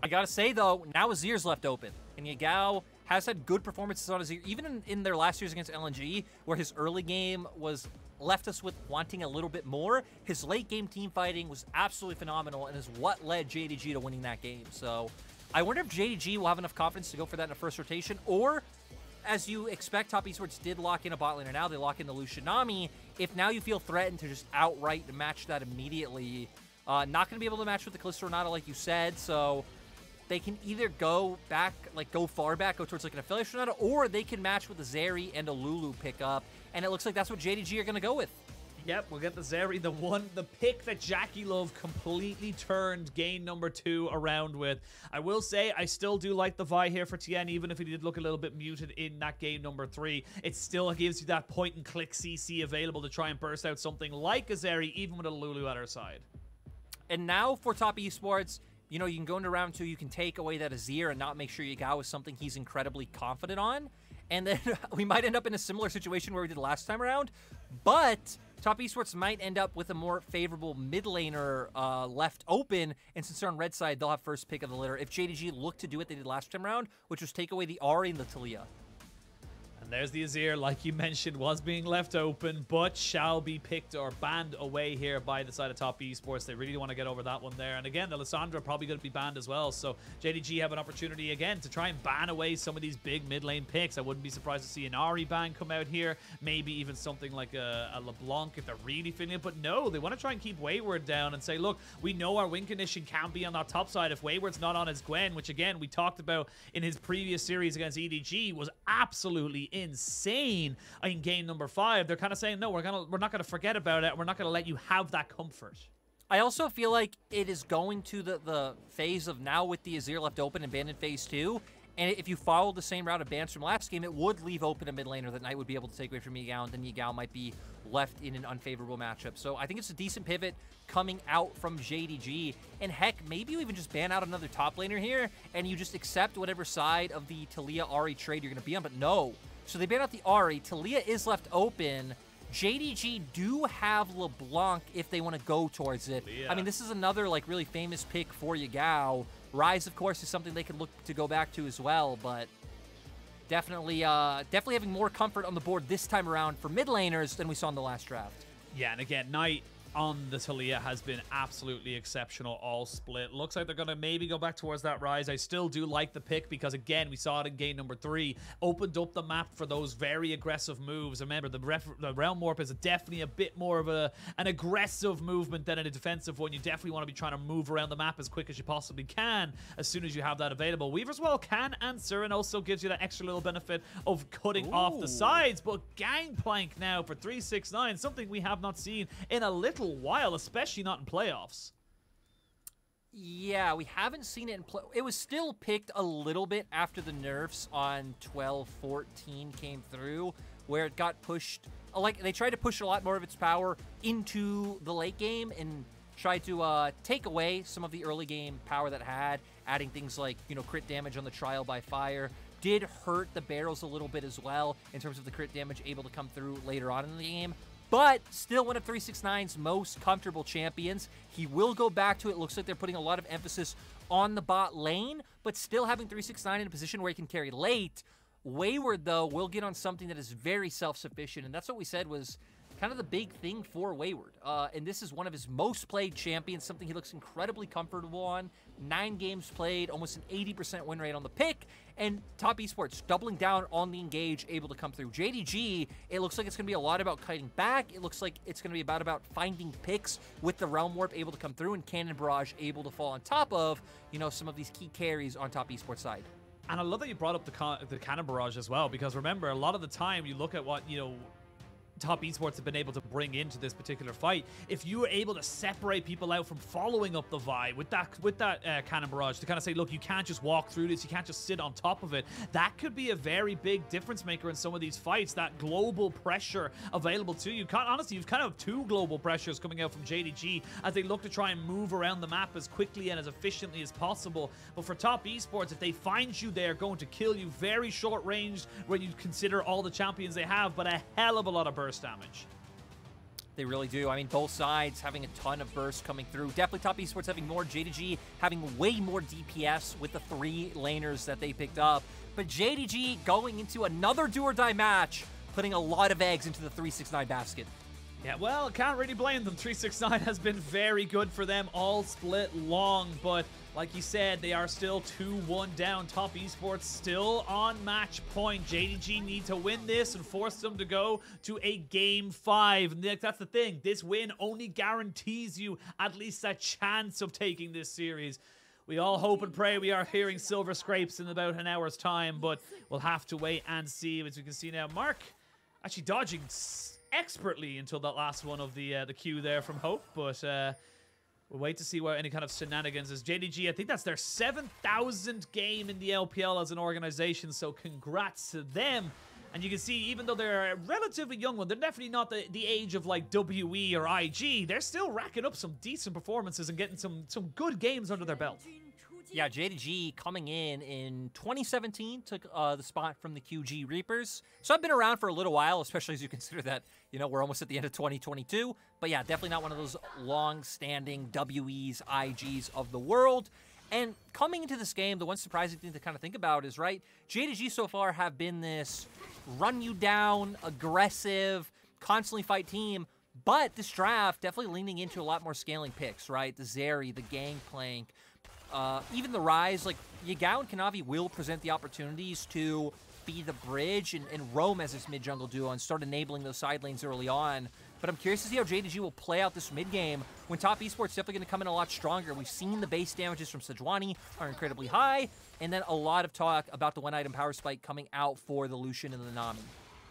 I gotta say, though, now Azir's left open. And Yagao has had good performances on Azir, even in their last years against LNG, where his early game was left us with wanting a little bit more. His late game team fighting was absolutely phenomenal and is what led JDG to winning that game. So I wonder if JDG will have enough confidence to go for that in the first rotation, or as you expect, Top Esports did lock in a bot laner now. They lock in the Lucian Nami. If now you feel threatened to just outright match that immediately, not going to be able to match with the Callisto Renata like you said, so they can either go back, like go far back, go towards like an Affiliate Renata, or they can match with a Zeri and a Lulu pickup, and it looks like that's what JDG are going to go with. Yep, we'll get the Zeri, the pick that JackeyLove completely turned game number 2 around with. I will say, I still do like the Vi here for Tian, even if he did look a little bit muted in that game number 3. It still gives you that point-and-click CC available to try and burst out something like a Zeri, even with a Lulu at her side. And now for Top Esports, you know, you can go into round 2, you can take away that Azir and not make sure Yagao is something he's incredibly confident on. And then we might end up in a similar situation where we did last time around, but Top Esports might end up with a more favorable mid laner left open, and since they're on red side, they'll have first pick of the litter if JDG look to do what they did last time around, which was take away the Ahri and the Taliyah. And there's the Azir, like you mentioned, was being left open, but shall be picked or banned away here by the side of Top Esports. They really want to get over that one there. And again, the Lissandra probably going to be banned as well. So JDG have an opportunity again to try and ban away some of these big mid lane picks. I wouldn't be surprised to see an Ahri ban come out here. Maybe even something like a LeBlanc if they're really feeling it. But no, they want to try and keep Wayward down and say, look, we know our win condition can be on that top side if Wayward's not on his Gwen, which again, we talked about in his previous series against EDG, was absolutely insane in game number 5. They're kind of saying, no, we're not gonna forget about it. We're not gonna let you have that comfort. I also feel like it is going to the phase of now with the Azir left open and banned in phase 2. And if you follow the same route of bans from last game, it would leave open a mid laner that Knight would be able to take away from Yagao, and then Yagao might be left in an unfavorable matchup. So I think it's a decent pivot coming out from JDG. And heck, maybe you even just ban out another top laner here, and you just accept whatever side of the Taliyah Ahri trade you're going to be on. But no. So they ban out the Ahri. Taliyah is left open. JDG do have LeBlanc if they want to go towards it. Yeah. I mean, this is another like really famous pick for Yagao. Ryze, of course, is something they could look to go back to as well, but definitely having more comfort on the board this time around for mid laners than we saw in the last draft. Yeah, and again, Knight on the Taliyah has been absolutely exceptional all split. Looks like they're going to maybe go back towards that Ryze. I still do like the pick because, again, we saw it in game number 3. Opened up the map for those very aggressive moves. Remember, the Realm Warp is definitely a bit more of an aggressive movement than a defensive one. You definitely want to be trying to move around the map as quick as you possibly can as soon as you have that available. Weaver as well can answer and also gives you that extra little benefit of cutting off the sides. But Gangplank now for 369, something we have not seen in a little while, especially not in playoffs. Yeah, we haven't seen it in play. It was still picked a little bit after the nerfs on 12-14 came through, where it got pushed. Like, they tried to push a lot more of its power into the late game and tried to take away some of the early game power that it had, adding things like, you know, crit damage on the trial by fire. Did hurt the barrels a little bit as well in terms of the crit damage able to come through later on in the game. But still one of 369's most comfortable champions. He will go back to it. Looks like they're putting a lot of emphasis on the bot lane, but still having 369 in a position where he can carry late. Wayward, though, will get on something that is very self-sufficient, and that's what we said was kind of the big thing for Wayward. And this is one of his most played champions, something he looks incredibly comfortable on. 9 games played, almost an 80% win rate on the pick, and Top Esports doubling down on the engage, able to come through. JDG, it looks like it's going to be a lot about kiting back. It looks like it's going to be about finding picks with the Realm Warp able to come through and Cannon Barrage able to fall on top of, you know, some of these key carries on Top Esports side. And I love that you brought up the Cannon Barrage as well, because remember, a lot of the time you look at what, you know, Top Esports have been able to bring into this particular fight. If you were able to separate people out from following up the Vi with that Cannon Barrage to kind of say, look, you can't just walk through this, you can't just sit on top of it, that could be a very big difference maker in some of these fights. That global pressure available to you. Honestly, you've kind of 2 global pressures coming out from JDG as they look to try and move around the map as quickly and as efficiently as possible. But for Top Esports, if they find you, they're going to kill you very short range when you consider all the champions they have, but a hell of a lot of burst damage. They really do. I mean, both sides having a ton of bursts coming through. Definitely Top Esports having more. JDG having way more DPS with the 3 laners that they picked up. But JDG going into another do-or-die match, putting a lot of eggs into the 369 basket. Yeah, well, can't really blame them. 369 has been very good for them all split long, but like you said, they are still 2-1 down. Top Esports still on match point. JDG need to win this and force them to go to a Game 5. And that's the thing. This win only guarantees you at least a chance of taking this series. We all hope and pray we are hearing silver scrapes in about an hour's time, but we'll have to wait and see. As we can see now, Mark actually dodging expertly until that last one of the Q there from Hope, but we'll wait to see what any kind of shenanigans is. JDG, I think that's their 7,000th game in the LPL as an organization, so congrats to them. And you can see, even though they're a relatively young one, they're definitely not the age of like WE or IG. They're still racking up some decent performances and getting some good games under their belt. Yeah, JDG coming in 2017 took the spot from the QG Reapers. So I've been around for a little while, especially as you consider that, you know, we're almost at the end of 2022. But yeah, definitely not one of those long-standing WEs, IGs of the world. And coming into this game, the one surprising thing to kind of think about is, right, JDG so far have been this run-you-down, aggressive, constantly fight team. But this draft definitely leaning into a lot more scaling picks, right? The Zeri, the Gangplank, even the Ryze, like Yagao and Kanavi will present the opportunities to be the bridge and roam as this mid-jungle duo and start enabling those side lanes early on. But I'm curious to see how JDG will play out this mid-game when Top Esports definitely going to come in a lot stronger. We've seen the base damages from Sejuani are incredibly high, and then a lot of talk about the one-item power spike coming out for the Lucian and the Nami.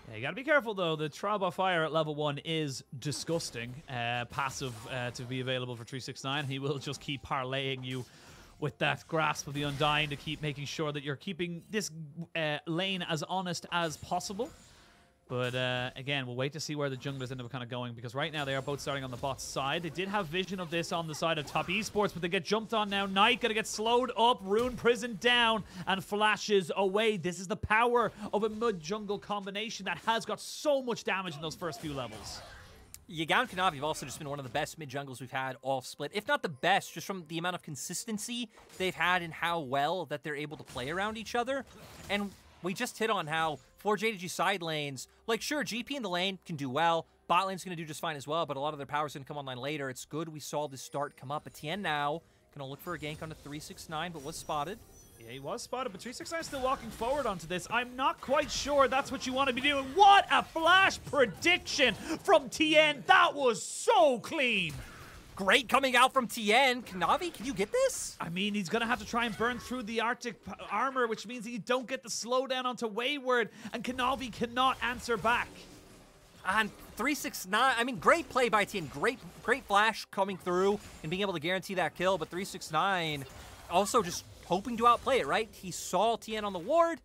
Yeah, you gotta be careful though. The trial by fire at level 1 is disgusting. Passive to be available for 369. He will just keep parlaying you with that grasp of the Undying to keep making sure that you're keeping this lane as honest as possible. But again, we'll wait to see where the junglers end up kind of going, because right now they are both starting on the bot side. They did have vision of this on the side of Top Esports, but they get jumped on now. Knight gonna get slowed up, Rune Prison down, and flashes away. This is the power of a mid-jungle combination that has got so much damage in those first few levels. Yagao and Kanavi have also just been one of the best mid-jungles we've had all split, if not the best, just from the amount of consistency they've had and how well that they're able to play around each other. And we just hit on how for JDG side lanes, like sure, GP in the lane can do well, bot lane's going to do just fine as well, but a lot of their power's going to come online later. It's good we saw this start come up. But Tian now going to look for a gank on the 369, but was spotted. Yeah, he was spotted, but 369 is still walking forward onto this. I'm not quite sure that's what you want to be doing. What a flash prediction from Tian. That was so clean. Great coming out from Tian. Kanavi, can you get this? I mean, he's going to have to try and burn through the Arctic armor, which means that you don't get the slowdown onto Wayward, and Kanavi cannot answer back. And 369, I mean, great play by Tian. Great flash coming through and being able to guarantee that kill, but 369 also just hoping to outplay it, right? He saw Tian on the ward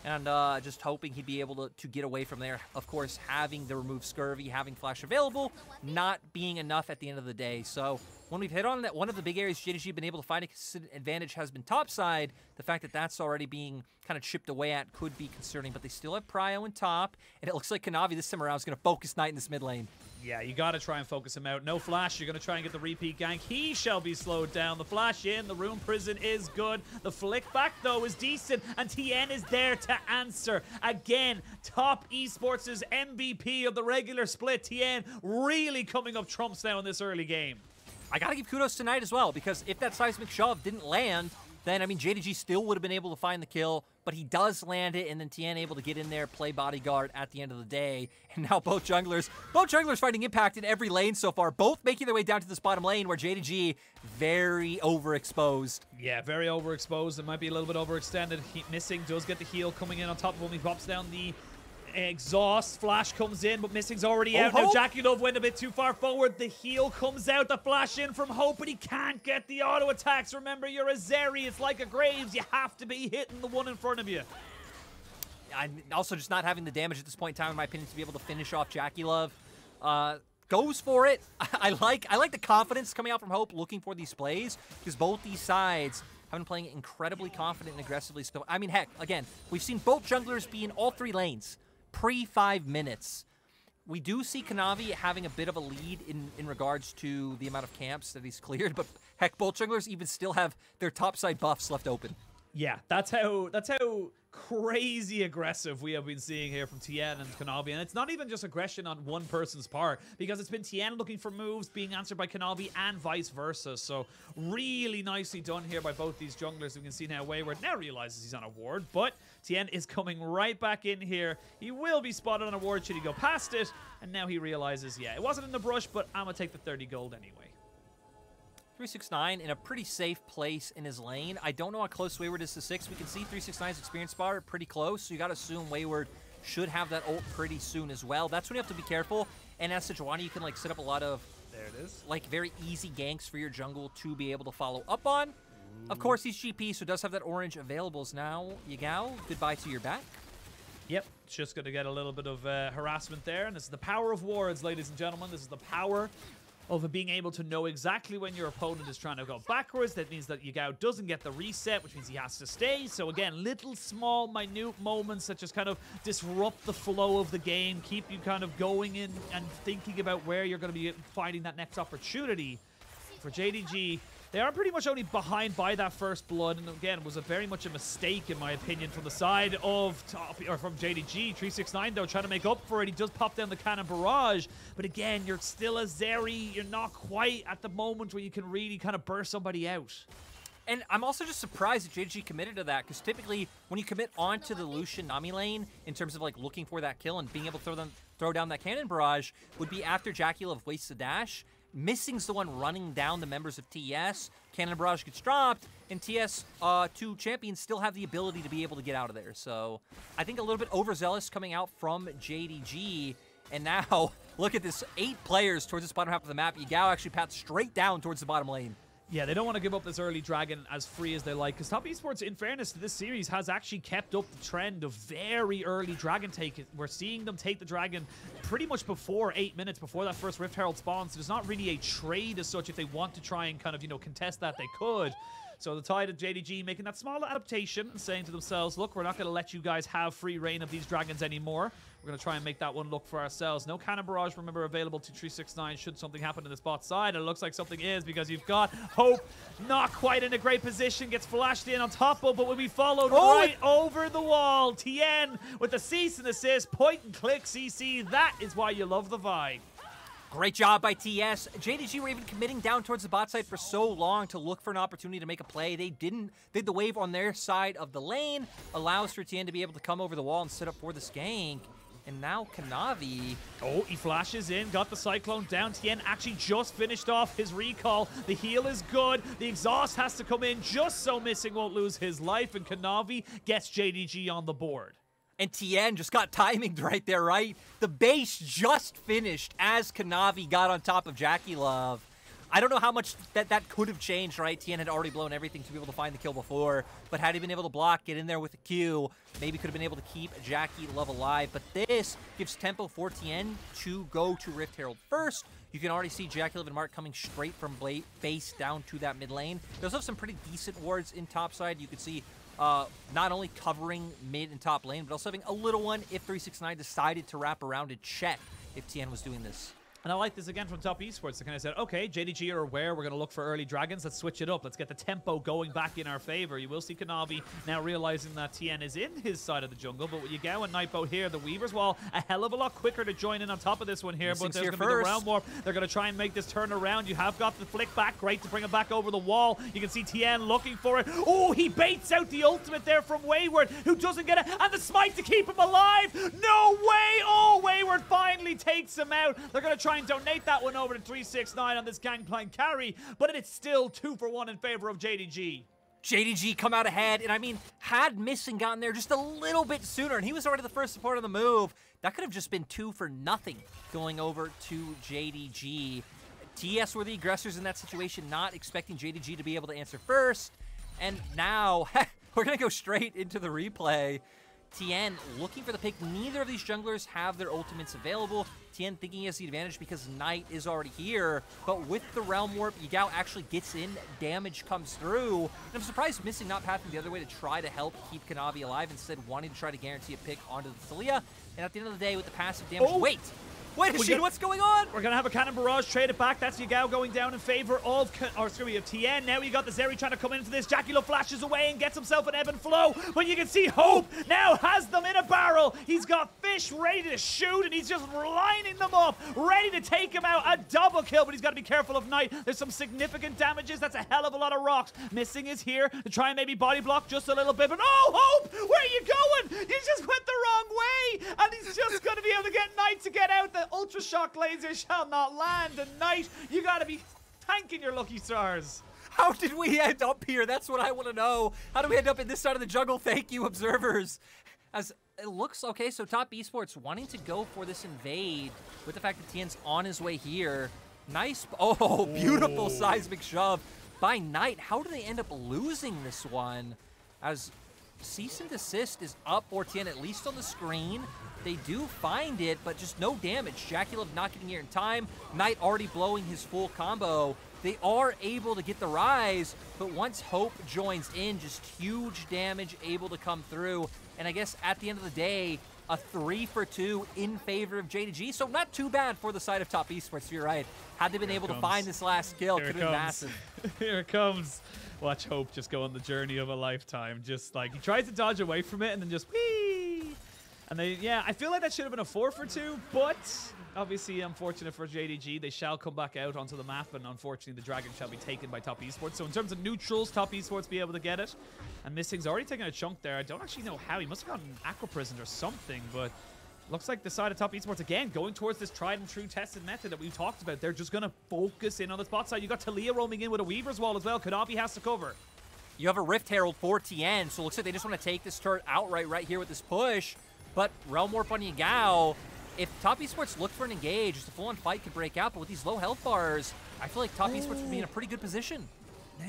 and just hoping he'd be able to get away from there. Of course, having the remove Scurvy, having flash available, not being enough at the end of the day. So when we've hit on that, one of the big areas JDG been able to find a consistent advantage has been top side. The fact that that's already being kind of chipped away at could be concerning, but they still have Prio in top, and it looks like Kanavi this time around is going to focus Knight in this mid lane. Yeah, you got to try and focus him out. No flash. You're going to try and get the repeat gank. He shall be slowed down. The flash in. The Rune Prison is good. The flick back, though, is decent. And Tian is there to answer. Again, Top Esports' MVP of the regular split. Tian really coming up trumps now in this early game. I got to give kudos to Knight as well, because if that seismic shove didn't land, then, I mean, JDG still would have been able to find the kill, but he does land it, and then Tian able to get in there, play bodyguard at the end of the day. And now both junglers finding impact in every lane so far, both making their way down to this bottom lane where JDG very overexposed. Yeah, very overexposed. It might be a little bit overextended. Missing does get the heal coming in on top of him. He drops down the exhaust. Flash comes in, but Missing's already out. Now JackeyLove went a bit too far forward. The heal comes out. The flash in from Hope, but he can't get the auto attacks. Remember, you're a Zeri. It's like a Graves. You have to be hitting the one in front of you. I'm also just not having the damage at this point in time, in my opinion, to be able to finish off JackeyLove. Goes for it. I like the confidence coming out from Hope, looking for these plays, because both these sides have been playing incredibly confident and aggressively still. I mean, heck, again, we've seen both junglers be in all three lanes pre 5 minutes. We do see Kanavi having a bit of a lead in regards to the amount of camps that he's cleared, but heck, both junglers even still have their topside buffs left open. Yeah, that's how crazy aggressive we have been seeing here from Tian and Kanavi. And it's not even just aggression on one person's part, because it's been Tian looking for moves being answered by Kanavi and vice versa. So really nicely done here by both these junglers. We can see now Wayward now realizes he's on a ward, but Tian is coming right back in here. He will be spotted on a ward should he go past it. And now he realizes, yeah, it wasn't in the brush, but I'm going to take the 30 gold anyway. 369 in a pretty safe place in his lane. I don't know how close Wayward is to 6. We can see 369's experience bar pretty close, so you got to assume Wayward should have that ult pretty soon as well. That's when you have to be careful. And as Sejuani, you can like set up a lot of like very easy ganks for your jungle to be able to follow up on. Of course, he's GP, so does have that orange availables now. Yagao, goodbye to your back. Yep, just going to get a little bit of harassment there. And this is the power of wards, ladies and gentlemen. This is the power of being able to know exactly when your opponent is trying to go backwards. That means that Yagao doesn't get the reset, which means he has to stay. So again, little small, minute moments that just kind of disrupt the flow of the game, keep you kind of going in and thinking about where you're going to be finding that next opportunity. For JDG, they are pretty much only behind by that first blood, and again, was very much a mistake, in my opinion, from the side of from JDG. 369, though, trying to make up for it. He does pop down the cannon barrage, but again, you're still a Zeri. You're not quite at the moment where you can really kind of burst somebody out. And I'm also just surprised that JDG committed to that, because typically when you commit onto the Lucian Nami lane, in terms of like looking for that kill and being able to throw down that cannon barrage, would be after JackeyLove wastes the dash. Missing's the one running down the members of TES. Cannon barrage gets dropped, and TS 2 champions still have the ability to be able to get out of there. So I think a little bit overzealous coming out from JDG. And now, look at this, 8 players towards this bottom half of the map. Yagao actually pats straight down towards the bottom lane. Yeah, they don't want to give up this early dragon as free as they like, because Top Esports, in fairness to this series, has actually kept up the trend of very early dragon take. We're seeing them take the dragon pretty much before 8 minutes before that first Rift Herald spawns. So there's not really a trade as such. If they want to try and kind of, you know, contest that, they could. So the tide of JDG making that small adaptation and saying to themselves, look, we're not going to let you guys have free reign of these dragons anymore. We're going to try and make that one look for ourselves. No cannon barrage, remember, available to 369 should something happen in this bot side. And it looks like something is, because you've got Hope not quite in a great position. Gets flashed in on top of, but will be followed right over the wall. Tian with the cease and assist. Point and click CC. That is why you love the vibe. Great job by TS. JDG were even committing down towards the bot side for so long to look for an opportunity to make a play. They didn't. They did the wave on their side of the lane. Allows for Tian to be able to come over the wall and set up for this gank. And now Kanavi. Oh, he flashes in, got the Cyclone down. Tian actually just finished off his recall. The heal is good. The exhaust has to come in just so Missing won't lose his life. And Kanavi gets JDG on the board. And Tian just got timinged right there, right? The base just finished as Kanavi got on top of JackeyLove. I don't know how much that could have changed, right? Tian had already blown everything to be able to find the kill before, but had he been able to block, get in there with a Q, maybe could have been able to keep JackeyLove alive. But this gives tempo for Tian to go to Rift Herald first. You can already see JackeyLove and Mark coming straight from base down to that mid lane. They also have some pretty decent wards in topside. You can see not only covering mid and top lane, but also having a little one if 369 decided to wrap around and check if Tian was doing this. And I like this again from Top Esports. They kind of said, okay, JDG are aware we're going to look for early dragons. Let's switch it up. Let's get the tempo going back in our favor. You will see Kanavi now realizing that Tian is in his side of the jungle. But with Yagao and Nightboat here, the Weaver's Wall, a hell of a lot quicker to join in on top of this one here. But there's going to be the round warp. They're going to try and make this turn around. You have got the flick back. Great to bring him back over the wall. You can see Tian looking for it. Oh, he baits out the ultimate there from Wayward, who doesn't get it. And the smite to keep him alive. No way. Oh, Wayward finally takes him out. They're going to try and donate that one over to 369 on this Gangplank carry, but it's still 2-for-1 in favor of JDG. JDG come out ahead, and I mean, had Missing gotten there just a little bit sooner, and he was already the first support on the move, that could have just been 2-for-0 going over to JDG. TS were the aggressors in that situation, not expecting JDG to be able to answer first, and now we're going to go straight into the replay. Tian looking for the pick. Neither of these junglers have their ultimates available. Tian thinking he has the advantage because Knight is already here. But with the Realm Warp, Yagao actually gets in. Damage comes through. And I'm surprised Missing not pathing the other way to try to help keep Kanavi alive, instead wanting to try to guarantee a pick onto the Taliyah. And at the end of the day, with the passive damage, wait! Wait, Machine, what's going on? We're going to have a Cannon Barrage trade it back. That's Yagao going down in favor of, Tian. Now you got the Zeri trying to come into this. JackeyLove flashes away and gets himself an ebb and flow. But you can see Hope now has them in a barrel. He's got Fish ready to shoot, and he's just lining them up, ready to take him out. A double kill, but he's got to be careful of Knight. There's some significant damages. That's a hell of a lot of rocks. Missing is here to try and maybe body block just a little bit. But oh, Hope, where are you going? You just went the wrong way. And he's just going to be able to get Knight to get out. The Ultra Shock laser shall not land. And Knight, you got to be thanking your lucky stars. How did we end up here? That's what I want to know. How do we end up in this side of the jungle? Thank you, observers. As it looks, okay, so Top Esports wanting to go for this invade with the fact that Tian's on his way here. Nice, oh, beautiful seismic shove by Knight. How do they end up losing this one? As cease and desist is up for Tian, at least on the screen. They do find it, but just no damage. JackeyLove not getting here in time. Knight already blowing his full combo. They are able to get the Ryze, but once Hope joins in, just huge damage able to come through. And I guess at the end of the day, a 3 for 2 in favor of JDG. So not too bad for the side of Top Esports, you're right. Had they been able to find this last kill, could have been massive. Here it comes. Watch Hope just go on the journey of a lifetime. Just like, he tries to dodge away from it and then just whee! And they, yeah, I feel like that should have been a 4 for 2, but obviously unfortunate for JDG. They shall come back out onto the map, and unfortunately the Dragon shall be taken by Top Esports. So in terms of neutrals, Top Esports be able to get it. And Missing's already taken a chunk there. I don't actually know how. He must have gotten Aqua Prison or something, but looks like the side of Top Esports, again, going towards this tried and true tested method that we've talked about. They're just going to focus in on the spot side. You got Taliyah roaming in with a Weaver's Wall as well. Kanavi has to cover. You have a Rift Herald for Tian, so it looks like they just want to take this turret outright right here with this push. But Realm Warp on Yagao, if Top Esports looked for an engage, just a full-on fight could break out, but with these low health bars, I feel like Top Esports would be in a pretty good position.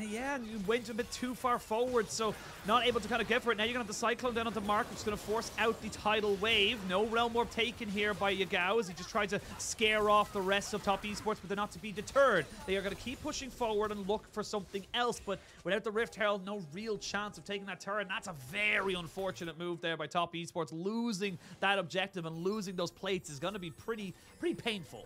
Yeah, and you went a bit too far forward, so not able to kind of get for it. Now you're going to have the Cyclone down onto Mark, which is going to force out the Tidal Wave. No Realm Warp taken here by Yagao as he just tried to scare off the rest of Top Esports, but they're not to be deterred. They are going to keep pushing forward and look for something else, but without the Rift Herald, no real chance of taking that turret. And that's a very unfortunate move there by Top Esports. Losing that objective and losing those plates is going to be pretty painful.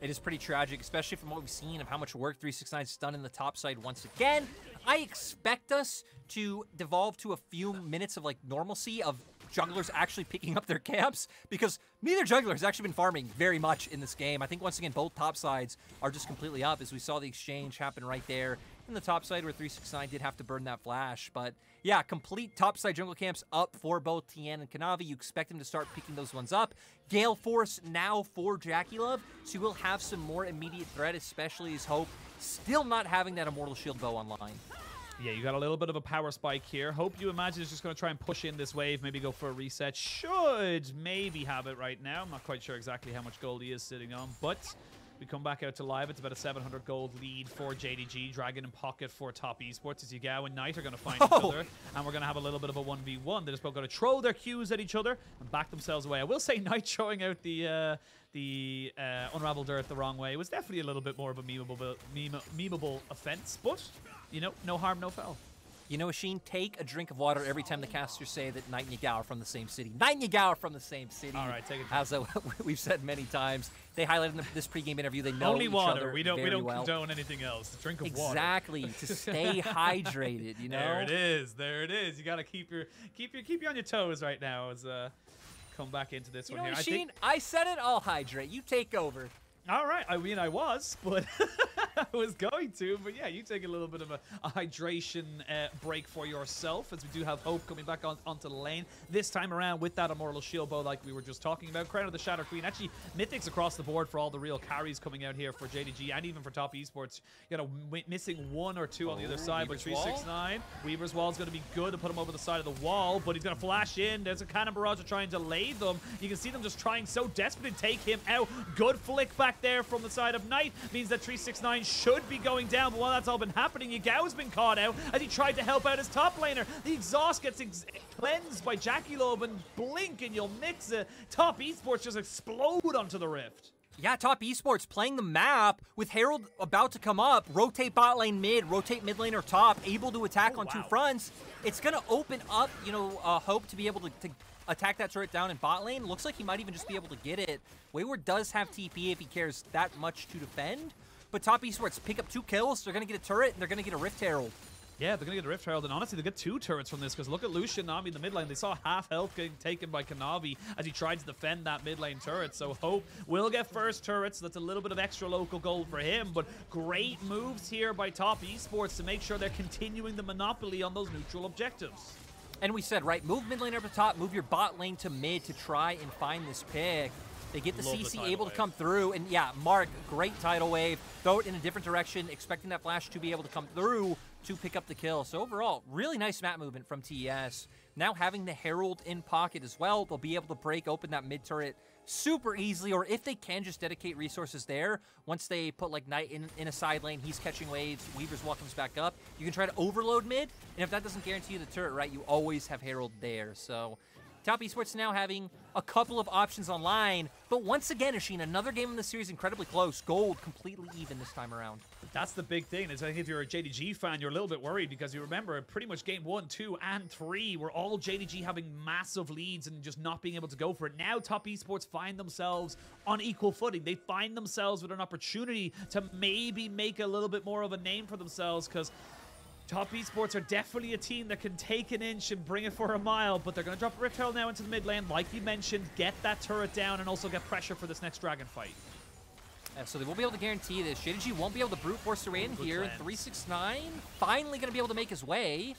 It is pretty tragic, especially from what we've seen of how much work 369's done in the top side once again. I expect us to devolve to a few minutes of like normalcy of jugglers actually picking up their camps, because neither jungler has actually been farming very much in this game. I think once again both top sides are just completely up, as we saw the exchange happen right there in the top side where 369 did have to burn that flash. But yeah, complete top side jungle camps up for both Tian and Kanavi. You expect them to start picking those ones up. Gale Force now for JackeyLove, so he will have some more immediate threat, especially his Hope still not having that Immortal Shield bow online. Yeah, you got a little bit of a power spike here. Hope, you imagine, is just going to try and push in this wave, maybe go for a reset. Should maybe have it right now. I'm not quite sure exactly how much gold he is sitting on, but we come back out to live. It's about a 700 gold lead for JDG. Dragon in pocket for Top Esports as Yagao and Knight are going to find each other. And we're going to have a little bit of a 1v1. They're just both going to throw their Qs at each other and back themselves away. I will say Knight showing out the Unraveled Earth the wrong way. It was definitely a little bit more of a memeable offense. But, you know, no harm, no foul. You know, Sheen, take a drink of water every time the casters say that Knight and Yagao are from the same city. Knight and Yagao are from the same city. All right, take it. As we've said many times, they highlighted in this pregame interview. They know only each water. other We don't well. condone anything else. Drink of water. Exactly, to stay hydrated. You know. There it is. There it is. You got to keep you on your toes right now as come back into this one here. Sheen, I said it. I'll hydrate. You take over. All right. I mean, I was, but I was going to. But yeah, you take a little bit of a hydration break for yourself, as we do have Hope coming back onto the lane. This time around with that Immortal Shield bow like we were just talking about. Crown of the Shadow Queen. Actually, mythics across the board for all the real carries coming out here for JDG and even for Top Esports. You know, missing 1 or 2 on the other side, but 369. Weaver's Wall is going to be good to put him over the side of the wall, but he's going to flash in. There's a Cannon Barrage trying to lay them. You can see them just trying so desperately to take him out. Good flick back there from the side of Knight means that 369 should be going down, but while that's all been happening, Yagao's been caught out as he tried to help out his top laner. The exhaust gets cleansed by JackeyLove, and blink and you'll mix it. Top Esports just explode onto the Rift. Yeah, Top Esports playing the map with Herald about to come up, rotate bot lane mid, rotate mid lane or top, able to attack on two fronts. It's going to open up, you know, Hope to be able to attack that turret down in bot lane. Looks like he might even just be able to get it. Wayward does have TP if he cares that much to defend, but Top Esports pick up 2 kills. They're going to get a turret and they're going to get a Rift Herald. Yeah, they're going to get a Rift Herald, and honestly, they get 2 turrets from this, because look at Lucian, Nami in the mid lane. They saw half health getting taken by Kanavi as he tried to defend that mid lane turret, so Hope will get first turrets. That's a little bit of extra local gold for him, but great moves here by Top Esports to make sure they're continuing the monopoly on those neutral objectives. And we said, right, move mid lane up to top, move your bot lane to mid to try and find this pick. They get the CC able to come through, and yeah, Mark, great tidal wave. Throw it in a different direction, expecting that flash to be able to come through to pick up the kill. So overall, really nice map movement from TES. Now having the Herald in pocket as well, they'll be able to break open that mid turret super easily, or if they can just dedicate resources there, once they put like Knight in a side lane, he's catching waves, Weaver's walking back up, you can try to overload mid, and if that doesn't guarantee you the turret, right, you always have Herald there. So Top Esports now having a couple of options online, but once again, Ashin, another game in the series incredibly close. Gold completely even this time around. That's the big thing. Is I think if you're a JDG fan, you're a little bit worried because you remember pretty much game 1, 2, and 3 were all JDG having massive leads and just not being able to go for it. Now Top Esports find themselves on equal footing. They find themselves with an opportunity to maybe make a little bit more of a name for themselves, because Top Esports are definitely a team that can take an inch and bring it for a mile, but they're going to drop Rift Herald now into the mid lane, like you mentioned, get that turret down, and also get pressure for this next dragon fight. So they won't be able to guarantee this. JDG won't be able to brute force her in here. 369 finally going to be able to make his way.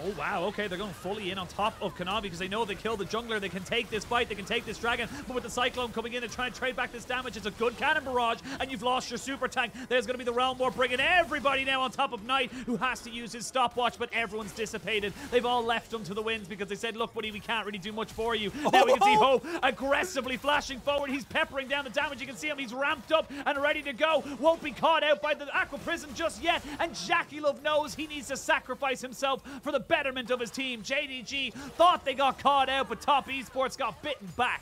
Oh, wow. Okay, they're going fully in on top of Kanavi because they know they killed the jungler. They can take this fight. They can take this dragon. But with the Cyclone coming in and trying to trade back this damage, it's a good cannon barrage, and you've lost your super tank. There's going to be the Realm War bringing everybody now on top of Knight, who has to use his stopwatch, but everyone's dissipated. They've all left him to the winds because they said, look, buddy, we can't really do much for you. Now we can see Hope aggressively flashing forward. He's peppering down the damage. You can see him. He's ramped up and ready to go. Won't be caught out by the Aqua Prison just yet, and JackeyLove knows he needs to sacrifice himself for the betterment of his team. JDG thought they got caught out, but Top Esports got bitten back.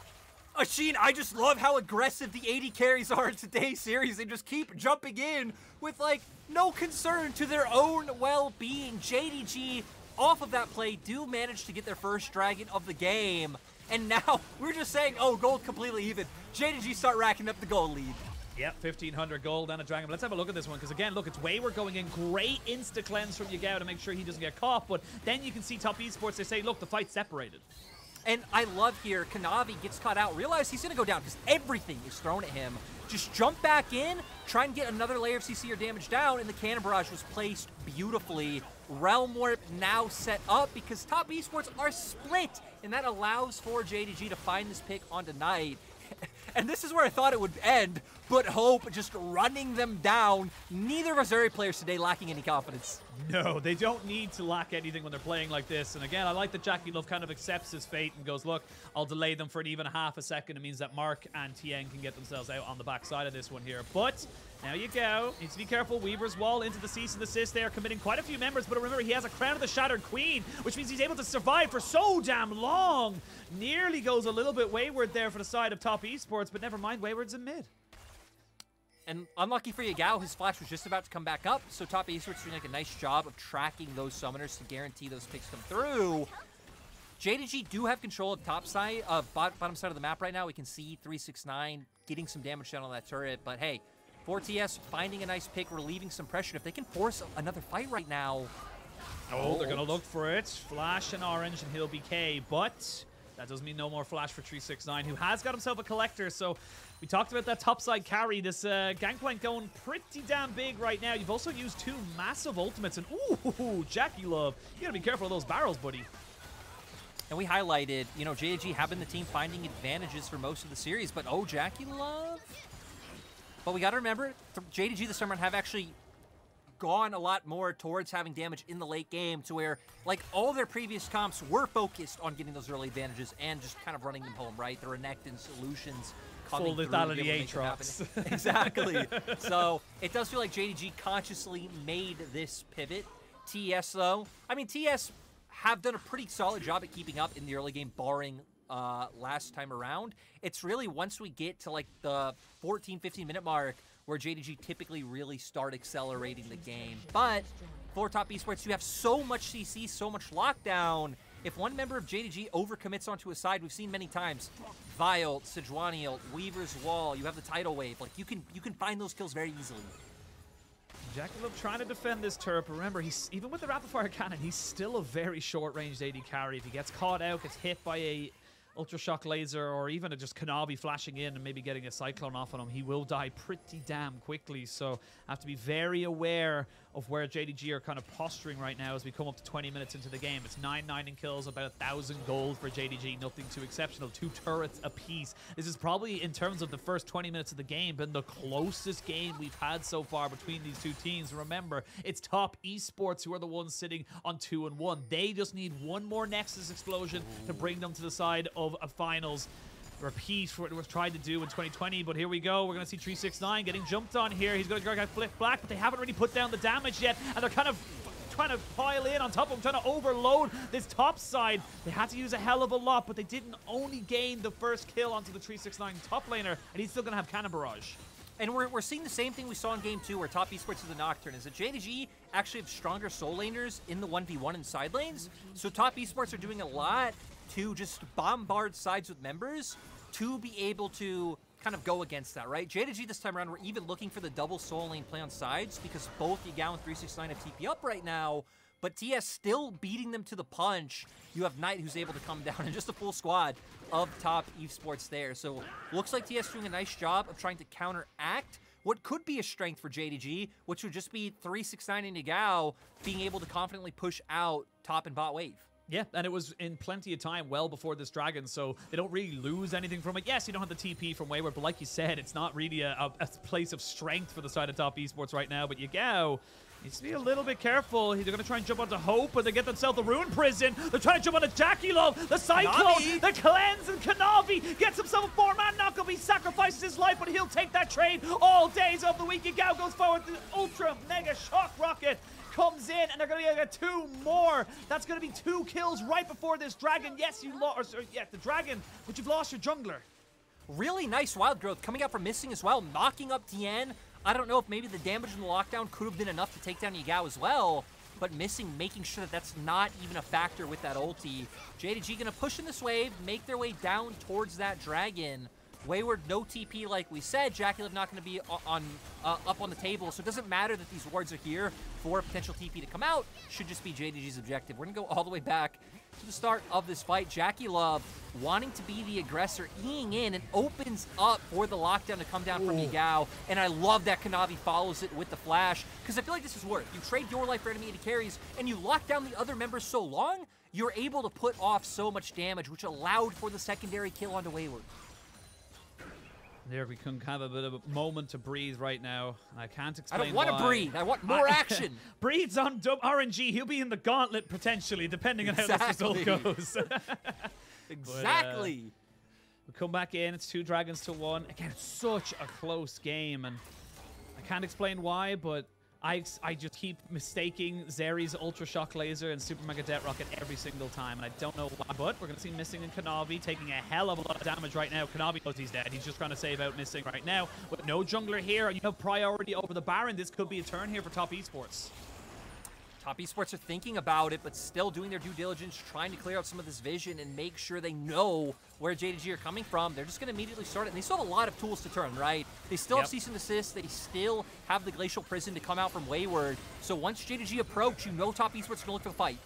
Ashin, I just love how aggressive the AD carries are in today's series. They just keep jumping in with, like, no concern to their own well-being. JDG, off of that play, do manage to get their first dragon of the game. And now, we're just saying, oh, gold completely even. JDG start racking up the gold lead. Yep, 1,500 gold and a dragon. But let's have a look at this one, because again, look, it's Wayward going in. Great insta-cleanse from Yagao to make sure he doesn't get caught. But then you can see Top Esports, they say, look, the fight's separated. And I love here, Kanavi gets caught out, realize he's going to go down because everything is thrown at him. Just jump back in, try and get another layer of CC or damage down, and the cannon barrage was placed beautifully. Realm Warp now set up because Top Esports are split, and that allows for JDG to find this pick onto Knight. And this is where I thought it would end, but Hope just running them down. Neither of our Zeri players today lacking any confidence. No, they don't need to lack anything when they're playing like this. And again, I like that JackeyLove kind of accepts his fate and goes, look, I'll delay them for even half a second. It means that Mark and Tian can get themselves out on the backside of this one here. But now you go. Needs to be careful. Weaver's wall into the cease and desist. They are committing quite a few members, but remember, he has a Crown of the Shattered Queen, which means he's able to survive for so damn long. Nearly goes a little bit wayward there for the side of Top Esports, but never mind, Wayward's in mid. And unlucky for Yagao, his flash was just about to come back up, so Top Esports doing like a nice job of tracking those summoners to guarantee those picks come through. JDG do have control of top side, bottom side of the map right now. We can see 369 getting some damage down on that turret, but hey, 4TS finding a nice pick, relieving some pressure. If they can force another fight right now. Oh, they're going to look for it. Flash and orange, and he'll be K, but that doesn't mean no more flash for 369, who has got himself a collector. So we talked about that topside carry. This Gangplank going pretty damn big right now. You've also used 2 massive ultimates, and ooh, JackeyLove, you got to be careful of those barrels, buddy. And we highlighted, you know, JDG have been the team finding advantages for most of the series, but oh, JackeyLove. But we got to remember, JDG this time around have actually gone a lot more towards having damage in the late game, to where, like, all their previous comps were focused on getting those early advantages and just kind of running them home, right? The Renekton solutions coming full lethality Aatrox. Exactly. So it does feel like JDG consciously made this pivot. TES, though, I mean, TES have done a pretty solid job at keeping up in the early game, barring last time around. It's really once we get to like the 14, 15-minute mark where JDG typically really start accelerating the game. But for top esports, you have so much CC, so much lockdown. If one member of JDG overcommits onto a side, we've seen many times, Vi ult, Sejuani ult, Weaver's Wall, you have the tidal wave. Like you can find those kills very easily. JackeyLove trying to defend this turret. Remember, he's even with the rapid fire cannon, he's still a very short-ranged AD carry. If he gets caught out, gets hit by a Ultra Shock Laser, or even just Kanavi flashing in and maybe getting a Cyclone off on him, he will die pretty damn quickly. So have to be very aware of where JDG are kind of posturing right now as we come up to 20 minutes into the game. It's 9-9 in kills, about 1,000 gold for JDG, nothing too exceptional. 2 turrets apiece. This is probably, in terms of the first 20 minutes of the game, been the closest game we've had so far between these two teams. Remember, it's top esports who are the ones sitting on 2-1. They just need one more Nexus explosion to bring them to the side of a finals. Repeat what we tried to do in 2020, but here we go. We're going to see 369 getting jumped on here. He's going to get Flip Black, but they haven't really put down the damage yet, and they're kind of trying to pile in on top of him, trying to overload this top side. They had to use a hell of a lot, but they didn't only gain the first kill onto the 369 top laner, and he's still going to have Cannon Barrage. And we're seeing the same thing we saw in Game 2 where top esports is the Nocturne, is that JDG actually have stronger soul laners in the 1v1 and side lanes, so top esports are doing a lot to just bombard sides with members to be able to kind of go against that, right? JDG this time around, we're even looking for the double soul lane play on sides because both Yagao and 369 have TP up right now, but TES still beating them to the punch. You have Knight who's able to come down and just a full squad of top esports there. So looks like TES doing a nice job of trying to counteract what could be a strength for JDG, which would just be 369 and Yagao being able to confidently push out top and bot wave. Yeah, and it was in plenty of time well before this Dragon, so they don't really lose anything from it. Yes, you don't have the TP from Wayward, but like you said, it's not really a place of strength for the side of top esports right now. But Yagao needs to be a little bit careful. They're going to try and jump onto Hope, but they get themselves the Ruin Prison. They're trying to jump onto JackeyLove, the Cyclone, the Cleanse, and Kanavi gets himself a 4-man knock-up. He sacrifices his life, but he'll take that trade all days of the week. Yagao goes forward, the Ultra Mega Shock Rocket comes in, and they're going to get 2 more. That's going to be 2 kills right before this Dragon. Yes, you lost, the Dragon, but you've lost your jungler. Really nice wild growth coming out from Missing as well, knocking up Tian. I don't know if maybe the damage in the lockdown could have been enough to take down Yagao as well, but Missing making sure that that's not even a factor with that ulti. JDG going to push in this wave, make their way down towards that Dragon. Wayward, no TP like we said. JackeyLove not going to be up on the table, so it doesn't matter that these wards are here for a potential TP to come out. Should just be JDG's objective. We're going to go all the way back to the start of this fight. JackeyLove wanting to be the aggressor, eing in, and opens up for the lockdown to come down from Yagao. And I love that Kanavi follows it with the flash, because I feel like this is work. You trade your life for enemy AD carries, and you lock down the other members so long, you're able to put off so much damage, which allowed for the secondary kill onto Wayward. There we can have a bit of a moment to breathe right now. I can't explain I don't want to breathe. I want more action. Breathes on RNG. He'll be in the gauntlet potentially, depending on how this result goes. Exactly. We come back in. It's 2 dragons to 1. Again, it's such a close game, and I can't explain why, but I just keep mistaking Zeri's Ultra Shock Laser and Super Mega Det Rocket every single time, and I don't know why, but we're going to see Missing and Kanavi taking a hell of a lot of damage right now. Kanavi knows he's dead. He's just trying to save out Missing right now. With no jungler here, you have priority over the Baron. This could be a turn here for top esports. Top esports are thinking about it, but still doing their due diligence, trying to clear out some of this vision and make sure they know where JDG are coming from. They're just going to immediately start it, and they still have a lot of tools to turn, right? They still have Cease and Desist. They still have the Glacial Prison to come out from Wayward. So once JDG approach, you know top esports are going to look for the fight.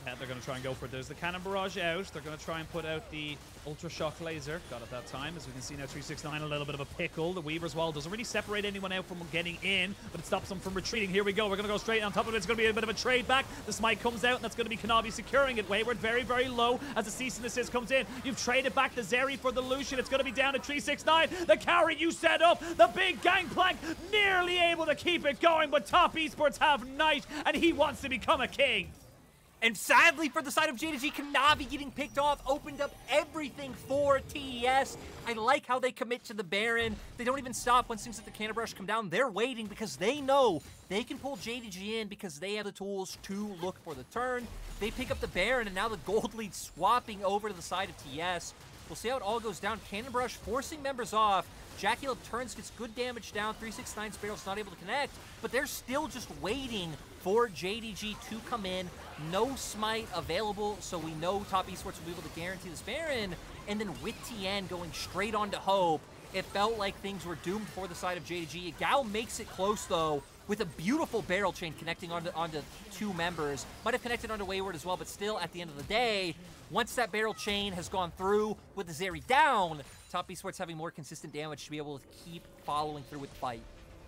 Yeah, they're going to try and go for it. There's the Cannon Barrage out. They're going to try and put out the Ultra Shock Laser. Got it that time. As we can see now, 369 a little bit of a pickle. The Weaver's Wall doesn't really separate anyone out from getting in, but it stops them from retreating. Here we go. We're going to go straight on top of it. It's going to be a bit of a trade back. The smite comes out, and that's going to be Kanavi securing it. Wayward very, very low as the Cease and Desist comes in. You've traded back the Zeri for the Lucian. It's going to be down to 369. The carry you set up. The big Gangplank nearly able to keep it going, but top esports have Knight, and he wants to become a king. And sadly for the side of JDG, Kanavi getting picked off opened up everything for TES. I like how they commit to the Baron. They don't even stop once things like the Cannon Barrage come down. They're waiting because they know they can pull JDG in because they have the tools to look for the turn. They pick up the Baron, and now the gold lead swapping over to the side of TES. We'll see how it all goes down. Cannon Brush forcing members off. JackeyLove turns, gets good damage down. 369 Sparrow's not able to connect, but they're still just waiting for JDG to come in. No smite available, so we know Top Esports will be able to guarantee this Baron. And then with Tian going straight on to Hope, it felt like things were doomed for the side of JDG. Yagao makes it close, though, with a beautiful barrel chain connecting onto two members. Might have connected onto Wayward as well, but still, at the end of the day, once that barrel chain has gone through with the Zeri down, Top Esports having more consistent damage to be able to keep following through with the fight.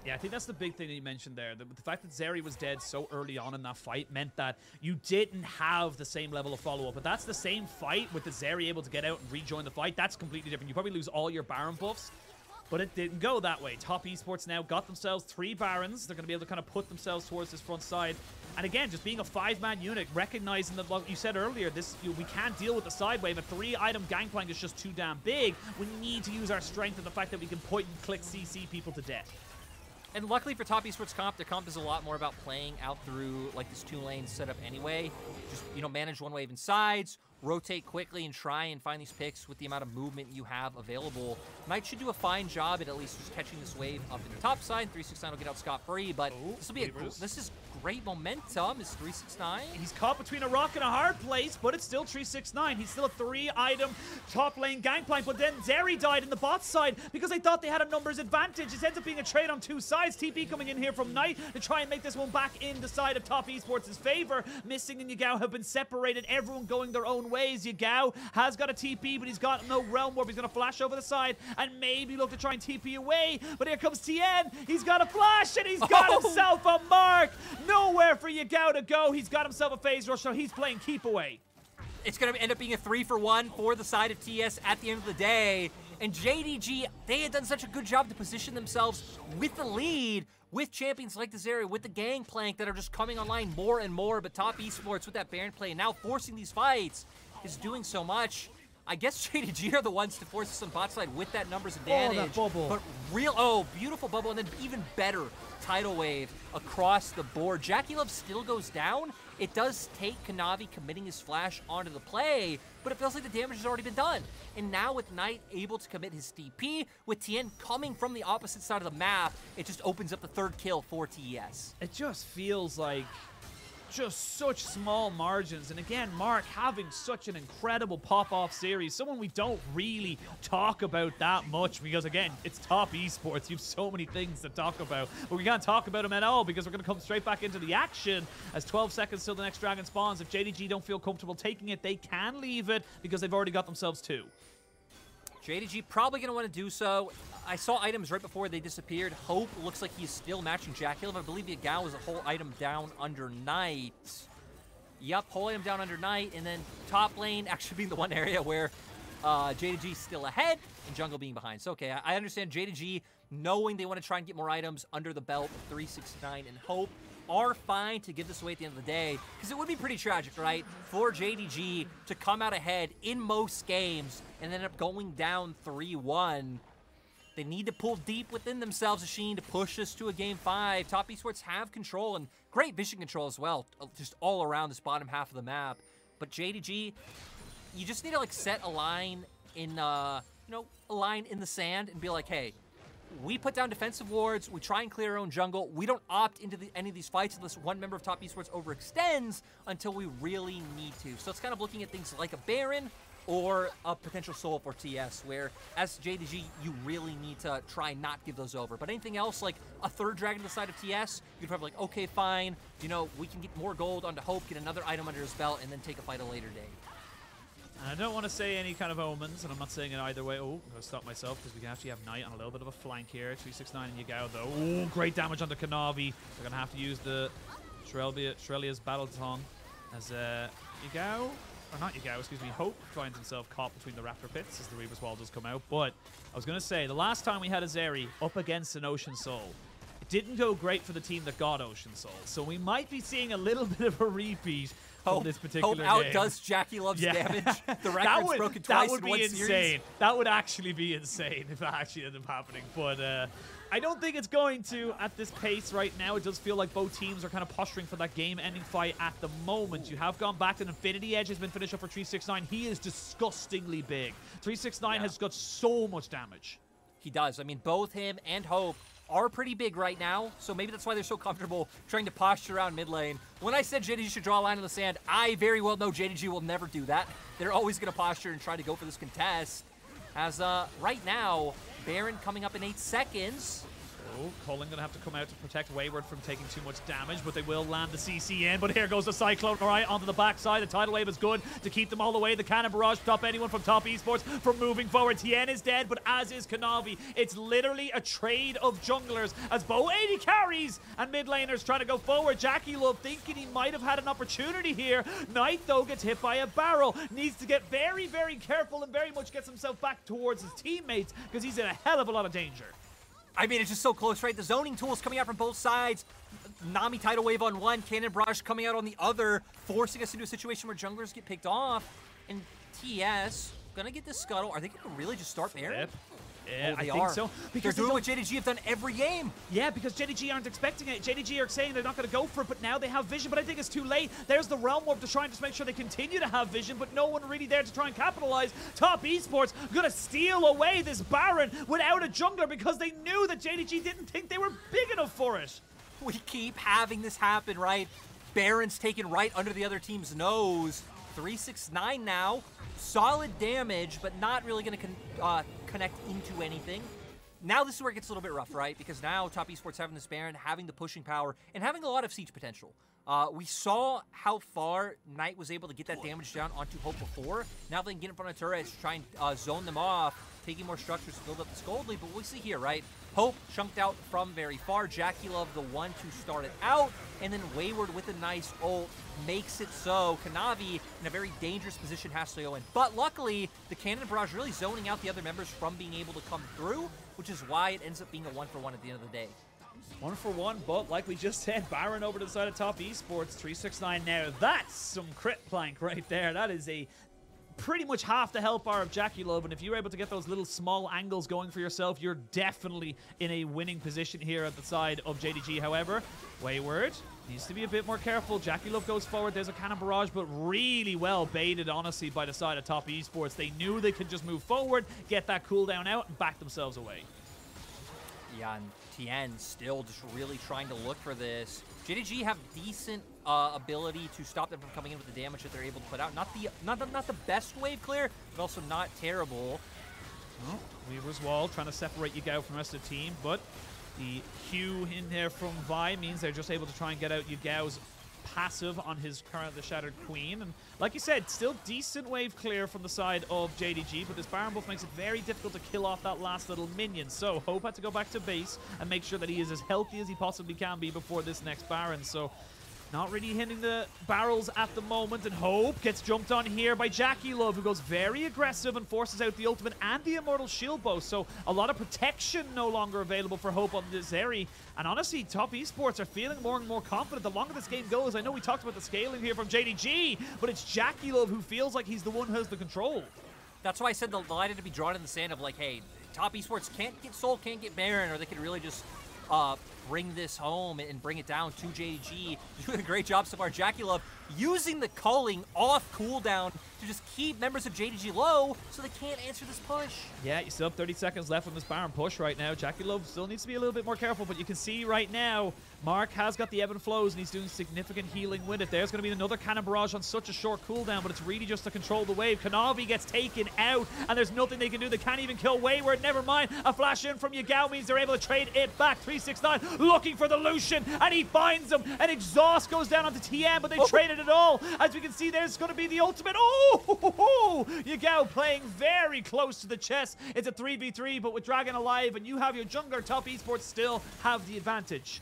Yeah, I think that's the big thing that you mentioned there. The fact that Zeri was dead so early on in that fight meant that you didn't have the same level of follow-up. But that's the same fight with the Zeri able to get out and rejoin the fight. That's completely different. You probably lose all your Baron buffs, but it didn't go that way. Top Esports now got themselves 3 Barons. They're going to be able to kind of put themselves towards this front side. And again, just being a 5-man unit, recognizing that, like you said earlier, we can't deal with the side wave. A 3-item Gangplank is just too damn big. We need to use our strength and the fact that we can point and click CC people to death. And luckily for Top Esports comp, their comp is a lot more about playing out through like this 2-lane setup anyway. Just, you know, manage one wave in sides, rotate quickly, and try and find these picks with the amount of movement you have available. Knight should do a fine job at least just catching this wave up in the top side. 369 will get out scot-free, but this will be this is great momentum. Is 369? He's caught between a rock and a hard place, but it's still 369. He's still a 3-item top lane Gangplank, but then Zeri died in the bot side because they thought they had a numbers advantage. It ends up being a trade on 2 sides. TP coming in here from Knight to try and make this one back in the side of Top Esports' favor. Missing and Yagao have been separated. Everyone going their own ways. Yagao has got a TP, but he's got no Realm Warp. He's going to flash over the side and maybe look to try and TP away. But here comes Tian. He's got a flash and he's got himself a mark. Nowhere for Yagao to go. He's got himself a phase rush, so he's playing keep away. It's going to end up being a 3-for-1 for the side of TS at the end of the day. And JDG, they had done such a good job to position themselves with the lead, with champions like the Zeri, with the Gangplank that are just coming online more and more. But Top Esports with that Baron play and now forcing these fights is doing so much. I guess JDG are the ones to force us on bot side with that numbers advantage. Oh, that bubble. But beautiful bubble, and then even better tidal wave across the board. JackeyLove still goes down. It does take Kanavi committing his flash onto the play, but it feels like the damage has already been done. And now with Knight able to commit his DP, with Tian coming from the opposite side of the map, it just opens up the 3rd kill for TES. It just feels like just such small margins. And again, Mark having such an incredible pop-off series, someone we don't really talk about that much because, again, it's Top Esports. You have so many things to talk about, but we can't talk about them at all because we're going to come straight back into the action as 12 seconds till the next dragon spawns. If JDG don't feel comfortable taking it, they can leave it because they've already got themselves 2. JDG probably going to want to do so. I saw items right before they disappeared. Hope looks like he's still matching JackeyLove. I believe Yagao was a whole item down under Knight. Yep, whole item down under Knight. And then top lane actually being the one area where JDG's still ahead and jungle being behind. So, okay, I understand JDG knowing they want to try and get more items under the belt of 369 and Hope are fine to give this away at the end of the day, because it would be pretty tragic, right, for JDG to come out ahead in most games and end up going down 3-1. They need to pull deep within themselves, Ashin, to push us to a Game 5. Top Esports have control and great vision control as well, just all around this bottom half of the map. But JDG, you just need to like set a line in, a line in the sand and be like, hey, we put down defensive wards, we try and clear our own jungle, we don't opt into any of these fights unless one member of Top Esports overextends until we really need to. So it's kind of looking at things like a Baron or a potential solo for TS, where as JDG, you really need to try and not give those over. But anything else, like a 3rd dragon to the side of TS, you'd probably like, okay, fine, you know, we can get more gold onto Hope, get another item under his belt, and then take a fight a later day. I don't want to say any kind of omens, and I'm not saying it either way. Oh, I'm going to stop myself because we can actually have Knight on a little bit of a flank here. 369 and Yagao, though. Oh, great damage onto Kanavi. They're going to have to use the Shrelia's Battle Tongue as Yagao, or not Yagao, excuse me, Hope finds himself caught between the Raptor Pits as the Reaper's Wall does come out. But I was going to say, the last time we had a Zeri up against an Ocean Soul, it didn't go great for the team that got Ocean Soul. So we might be seeing a little bit of a repeat of this particular game. Hope outdoes JackeyLove's damage. The record's broken twice in one series. That would actually be insane if that actually ended up happening. But I don't think it's going to at this pace right now. It does feel like both teams are kind of posturing for that game-ending fight at the moment. You have gone back to Infinity Edge has been finished up for 369. He is disgustingly big. 369 has got so much damage. He does. I mean, both him and Hope are pretty big right now, so maybe that's why they're so comfortable trying to posture around mid lane. When I said JDG should draw a line in the sand, I very well know JDG will never do that. They're always going to posture and try to go for this contest. As right now, Baron coming up in 8 seconds. Oh, Cullen gonna have to come out to protect Wayward from taking too much damage, but they will land the CC in. But here goes the Cyclone right onto the backside. The tidal wave is good to keep them all away. The cannon barrage stop anyone from top esports from moving forward. Tian is dead, but as is Kanavi. It's literally a trade of junglers as both 80 carries and mid laners trying to go forward. JackeyLove thinking he might have had an opportunity here. Knight though gets hit by a barrel. Needs to get very, very careful and very much gets himself back towards his teammates because he's in a hell of a lot of danger. I mean, it's just so close, right? The zoning tools coming out from both sides. Nami tidal wave on one, cannon barrage coming out on the other, forcing us into a situation where junglers get picked off. And TES gonna get this scuttle. Are they gonna really just start there? Yep. Yeah, I think so. Because they're doing what JDG have done every game. Yeah, because JDG aren't expecting it. JDG are saying they're not going to go for it, but now they have vision. But I think it's too late. There's the Realm Warp to try and just make sure they continue to have vision, but no one really there to try and capitalize. Top Esports going to steal away this Baron without a jungler because they knew that JDG didn't think they were big enough for it. We keep having this happen, right? Baron's taken right under the other team's nose. 369 now. Solid damage, but not really going to connect into anything. Now this is where it gets a little bit rough, right? Because now Top Esports having this Baron, having the pushing power, and having a lot of siege potential. We saw how far Knight was able to get that damage down onto Hope before. Now they can get in front of turrets, try and zone them off, taking more structures to build up the Scoldly. But we see here, right? Hope chunked out from very far. JackeyLove the one to start it out. And then Wayward with a nice ult makes it so. Kanavi in a very dangerous position has to go in. But luckily, the cannon barrage really zoning out the other members from being able to come through, which is why it ends up being a 1-for-1 at the end of the day. 1-for-1, but like we just said, Baron over to the side of Top Esports, 369 now. That's some crit plank right there. That is a pretty much half the health bar of JackeyLove, and if you're able to get those little small angles going for yourself, you're definitely in a winning position here at the side of JDG. However, Wayward needs to be a bit more careful. JackeyLove goes forward. There's a cannon barrage, but really well baited, honestly, by the side of Top Esports. They knew they could just move forward, get that cooldown out, and back themselves away. Yeah, and Tian still just really trying to look for this. JDG have decent ability to stop them from coming in with the damage that they're able to put out. Not the best wave clear, but also not terrible. Oh, Weaver's Wall trying to separate Yagao from the rest of the team, but the Q in there from Vi means they're just able to try and get out Yagao's passive on his current the Shattered Queen. And like you said, still decent wave clear from the side of JDG, but this Baron buff makes it very difficult to kill off that last little minion. So Hope had to go back to base and make sure that he is as healthy as he possibly can be before this next Baron. So not really hitting the barrels at the moment, and Hope gets jumped on here by JackeyLove, who goes very aggressive and forces out the ultimate and the Immortal Shield Bow. So a lot of protection no longer available for Hope on the Zeri. And honestly, Top Esports are feeling more and more confident the longer this game goes. I know we talked about the scaling here from JDG, but it's JackeyLove who feels like he's the one who has the control. That's why I said the line had to be drawn in the sand of like, hey, Top Esports can't get Soul, can't get Baron, or they could really just bring this home and bring it down to JDG. Doing a great job so far. JackeyLove using the culling off cooldown to just keep members of JDG low so they can't answer this push. Yeah, you still have 30 seconds left on this Baron push right now. JackeyLove still needs to be a little bit more careful, but you can see right now Mark has got the ebb and flows and he's doing significant healing with it. There's going to be another cannon barrage on such a short cooldown, but it's really just to control the wave. Kanavi gets taken out and there's nothing they can do. They can't even kill Wayward. Never mind. A flash in from Yagao means they're able to trade it back. 369 looking for the Lucian and he finds him, and exhaust goes down onto Tian, but they traded it all. As we can see, there's going to be the ultimate. Yagao playing very close to the chest. It's a 3v3, but with Dragon alive and you have your jungler, Top Esports still have the advantage.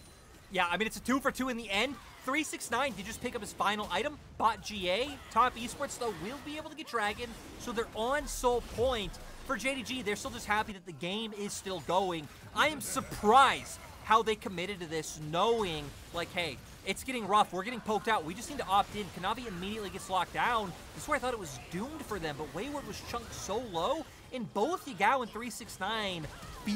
Yeah, I mean, it's a 2-for-2 in the end. 369 did just pick up his final item, bot GA. Top Esports, though, will be able to get Dragon, so they're on soul point. For JDG, they're still just happy that the game is still going. I am surprised how they committed to this, knowing, like, hey, it's getting rough. We're getting poked out. We just need to opt in. Kanavi immediately gets locked down. This is where I thought it was doomed for them, but Wayward was chunked so low, And both Yagao and 369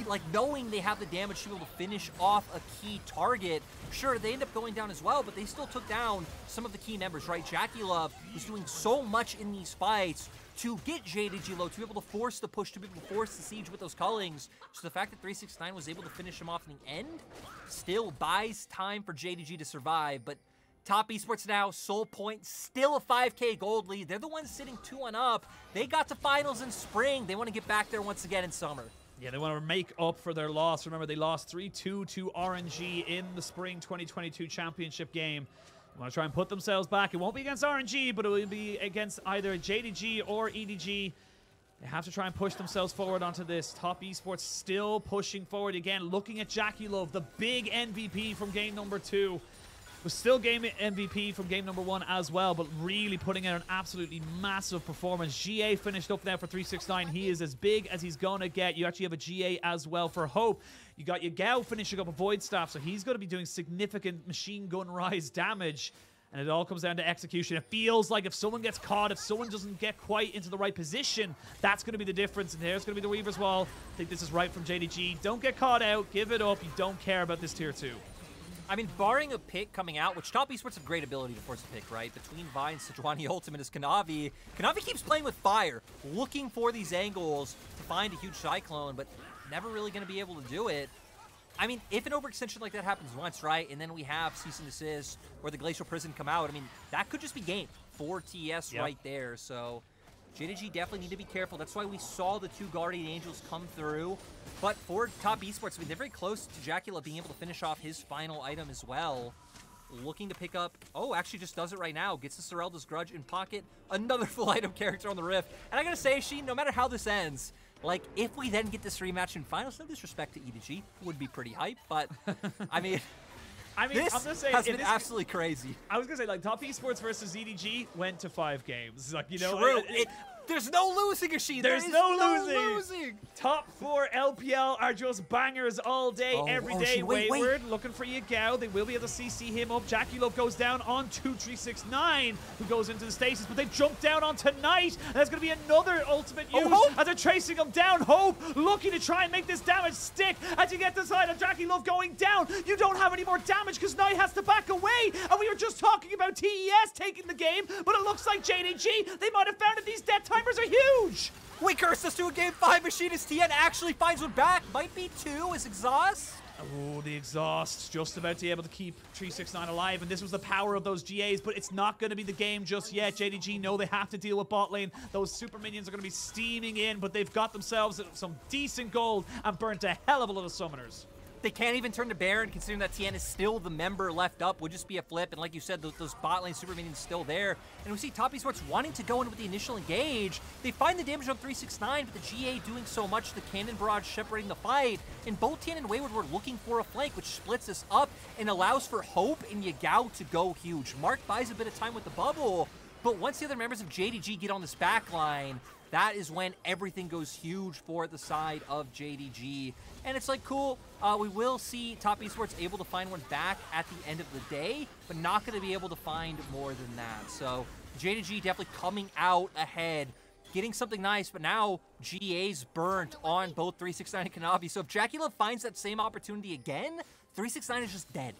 like knowing they have the damage to be able to finish off a key target. Sure, they end up going down as well, but they still took down some of the key members, right? JackeyLove was doing so much in these fights to get JDG low, to be able to force the push, to be able to force the siege with those cullings. So the fact that 369 was able to finish him off in the end still buys time for JDG to survive. But Top Esports now, Soul Point, still a 5K gold lead. They're the ones sitting 2-1 up. They got to finals in spring. They want to get back there once again in summer. Yeah, they want to make up for their loss. Remember, they lost 3-2 to RNG in the Spring 2022 Championship game. They want to try and put themselves back. It won't be against RNG, but it will be against either JDG or EDG. They have to try and push themselves forward onto this. Top Esports still pushing forward again, looking at JackeyLove, the big MVP from game number 2. Was still game MVP from game number 1 as well, but really putting out an absolutely massive performance. GA finished up there for 369. He is as big as he's going to get. You actually have a GA as well for Hope. You got Yagao finishing up a Void Staff, so he's going to be doing significant machine gun Ryze damage. And it all comes down to execution. It feels like if someone gets caught, if someone doesn't get quite into the right position, that's going to be the difference. And there's going to be the Weaver's Wall. I think this is right from JDG. Don't get caught out. Give it up. You don't care about this tier 2. I mean, barring a pick coming out, which Top Esports have great ability to force a pick, right? Between Vi and Sejuani Ultimate is Kanavi. Kanavi keeps playing with fire, looking for these angles to find a huge Cyclone, but never really going to be able to do it. I mean, if an overextension like that happens once, right, and then we have Cease and Desist or the Glacial Prison come out, I mean, that could just be game for TES right there. So JDG definitely need to be careful. That's why we saw the 2 Guardian Angels come through. But for Top Esports, I mean, they're very close to JackeyLove being able to finish off his final item as well. Looking to pick up, oh, actually just does it right now. Gets the Sorelda's Grudge in pocket. Another full item character on the Rift. And I gotta say, Sheen, no matter how this ends, like, if we then get this rematch in finals, no disrespect to EDG, would be pretty hype, but, I mean, this I'm just saying, has been absolutely crazy. I was going to say, like, Top Esports versus EDG went to 5 games. Like, you know, true. There's no losing, Asheen. There's no losing. Top 4 LPL are just bangers all day, every day. Wayward looking for Yagao. They will be able to CC him up. JackeyLove goes down onto 369, who goes into the stasis, but they jump down onto Knight, and there's going to be another ultimate use as they're tracing him down. Hope looking to try and make this damage stick as you get the side of JackeyLove going down. You don't have any more damage because Knight has to back away, and we were just talking about TES taking the game, but it looks like JDG, they might have found that these death timers are huge. We curse us to a game 5 machine as Tian actually finds one back. Might be 2 as exhaust. Oh, the exhaust just about to be able to keep 369 alive, and this was the power of those GAs, but it's not going to be the game just yet. JDG know they have to deal with bot lane. Those super minions are going to be steaming in, but they've got themselves some decent gold and burnt a hell of a lot of summoners. They can't even turn to Baron, considering that Tian is still the member left up. Would just be a flip, and like you said, those bot lane super minions still there. And we see Top Esports wanting to go in with the initial engage. They find the damage on 369, but the GA doing so much, the cannon barrage separating the fight. And both Tian and Wayward were looking for a flank, which splits us up and allows for Hope and Yagao to go huge. Mark buys a bit of time with the bubble, but once the other members of JDG get on this back line, that is when everything goes huge for the side of JDG. And it's like, cool, we will see Top Esports able to find one back at the end of the day, but not going to be able to find more than that. So JDG definitely coming out ahead, getting something nice, but now GA's burnt on both 369 and Kanavi. So if JackeyLove finds that same opportunity again, 369 is just dead.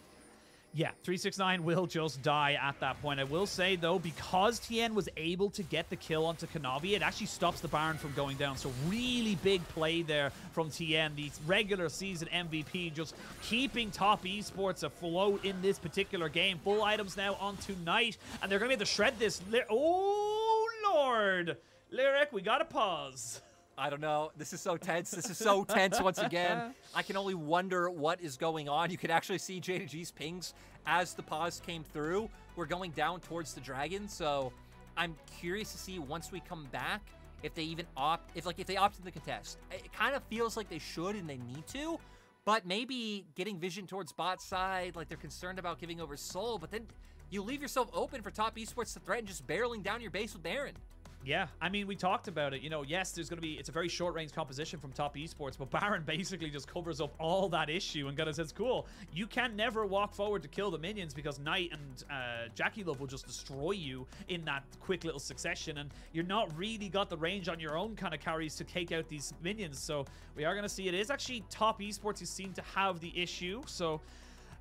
Yeah, 369 will just die at that point. I will say, though, because Tian was able to get the kill onto Kanavi, it actually stops the Baron from going down. So really big play there from Tian, the regular season MVP, just keeping Top Esports afloat in this particular game. Full items now onto Knight, and they're going to be able to shred this. Oh, Lord. Lyric, we got to pause. I don't know. This is so tense. This is so tense once again. I can only wonder what is going on. You could actually see JDG's pings as the pause came through. We're going down towards the dragon, so I'm curious to see once we come back if they even opt, if they opt in the contest. It kind of feels like they should and they need to, but maybe getting vision towards bot side, like they're concerned about giving over soul, but then you leave yourself open for Top Esports to threaten just barreling down your base with Baron. Yeah, I mean, we talked about it. You know, yes, there's going to be, it's a very short-range composition from top esports, but Baron basically just covers up all that issue and kind of says, cool, you can never walk forward to kill the minions because Knight and JackeyLove will just destroy you in that quick little succession, and you're not really got the range on your own kind of carries to take out these minions. So we are going to see it is actually top esports who seem to have the issue. So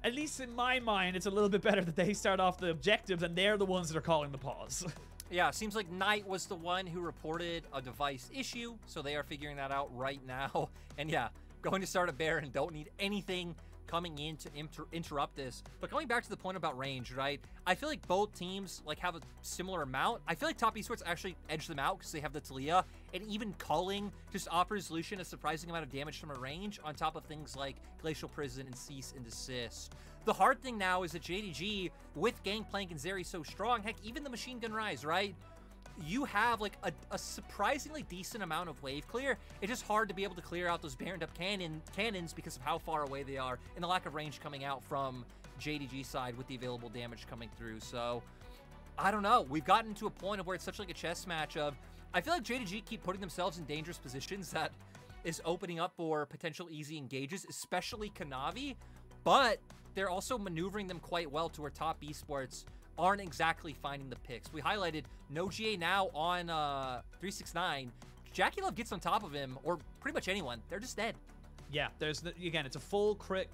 at least in my mind, it's a little bit better that they start off the objective and they're the ones that are calling the pause. Yeah, seems like Knight was the one who reported a device issue, so they are figuring that out right now. And yeah, going to start a Baron, don't need anything coming in to interrupt this. But going back to the point about range, right? I feel like both teams like have a similar amount. I feel like top esports actually edge them out because they have the Taliyah, and even Culling just offers Lucian a surprising amount of damage from a range on top of things like Glacial Prison and Cease and Desist. The hard thing now is that JDG, with Gangplank and Zeri so strong, heck, even the Machine Gun Ryze, right? You have like a surprisingly decent amount of wave clear. It's just hard to be able to clear out those baroned up cannons because of how far away they are and the lack of range coming out from JDG side with the available damage coming through. So I don't know. We've gotten to a point of where it's such like a chess match of, I feel like JDG keep putting themselves in dangerous positions that is opening up for potential easy engages, especially Kanavi, but they're also maneuvering them quite well to where top esports aren't exactly finding the picks. We highlighted no GA now on 369. JackeyLove gets on top of him, or pretty much anyone. They're just dead. Yeah, there's again, it's a full crit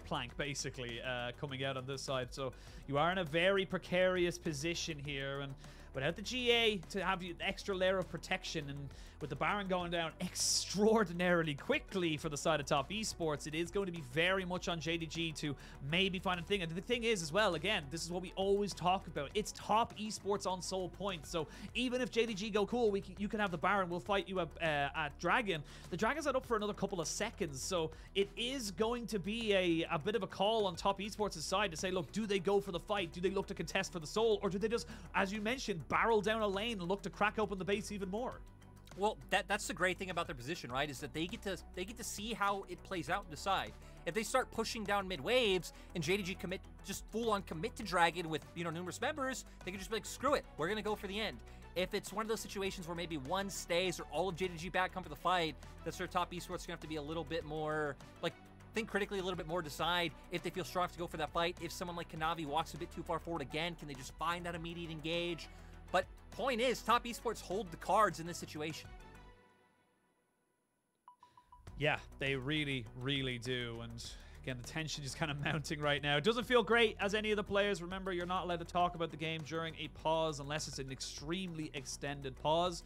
plank basically coming out on this side. So you are in a very precarious position here, and without the GA to have the extra layer of protection, and with the Baron going down extraordinarily quickly for the side of top esports, it is going to be very much on JDG to maybe find a thing. And the thing is as well, again, this is what we always talk about. It's top esports on soul points. So even if JDG go, cool, you can have the Baron, we'll fight you at Dragon. The Dragon's not up for another couple of seconds. So it is going to be a bit of a call on top esports' side to say, look, do they go for the fight? Do they look to contest for the soul? Or do they just, as you mentioned, barrel down a lane and look to crack open the base even more? Well, that's the great thing about their position, right? Is that they get to see how it plays out and decide. If they start pushing down mid waves and JDG just full on commit to Dragon with, you know, numerous members, they can just be like, screw it, we're gonna go for the end. If it's one of those situations where maybe one stays or all of JDG back come for the fight, that's where top esports gonna have to be a little bit more like, think critically a little bit more, decide if they feel strong enough to go for that fight. If someone like Kanavi walks a bit too far forward again, can they just find that immediate engage? But point is, top esports hold the cards in this situation. Yeah, they really, really do. And again, the tension is kind of mounting right now. It doesn't feel great as any of the players. Remember, you're not allowed to talk about the game during a pause unless it's an extremely extended pause.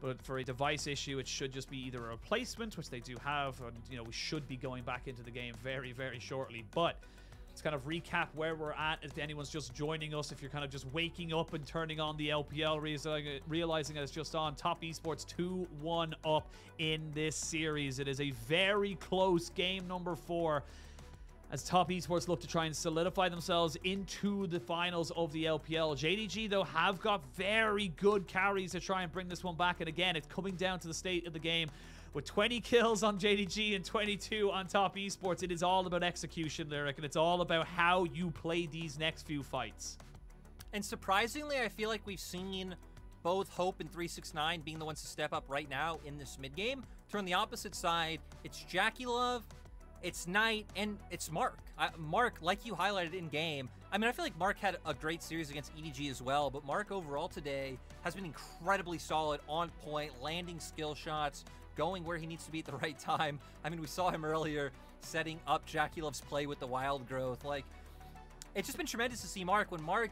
But for a device issue, it should just be either a replacement, which they do have, and you know, we should be going back into the game very, very shortly. But let's kind of recap where we're at if anyone's just joining us, if you're kind of just waking up and turning on the LPL, realizing that it's just on. Top esports 2-1 up in this series. It is a very close game number 4 as top esports look to try and solidify themselves into the finals of the LPL. JDG, though, have got very good carries to try and bring this one back. And again, it's coming down to the state of the game. With 20 kills on JDG and 22 on top esports, it is all about execution, Lyric, and it's all about how you play these next few fights. And surprisingly, I feel like we've seen both Hope and 369 being the ones to step up right now in this mid game. Turn the opposite side, it's JackeyLove, it's Knight, and it's Mark. Mark, like you highlighted in game, I mean, I feel like Mark had a great series against EDG as well, but Mark overall today has been incredibly solid, on point, landing skill shots, going where he needs to be at the right time. I mean, we saw him earlier setting up JackeyLove's play with the wild growth. Like, it's just been tremendous to see Mark. When Mark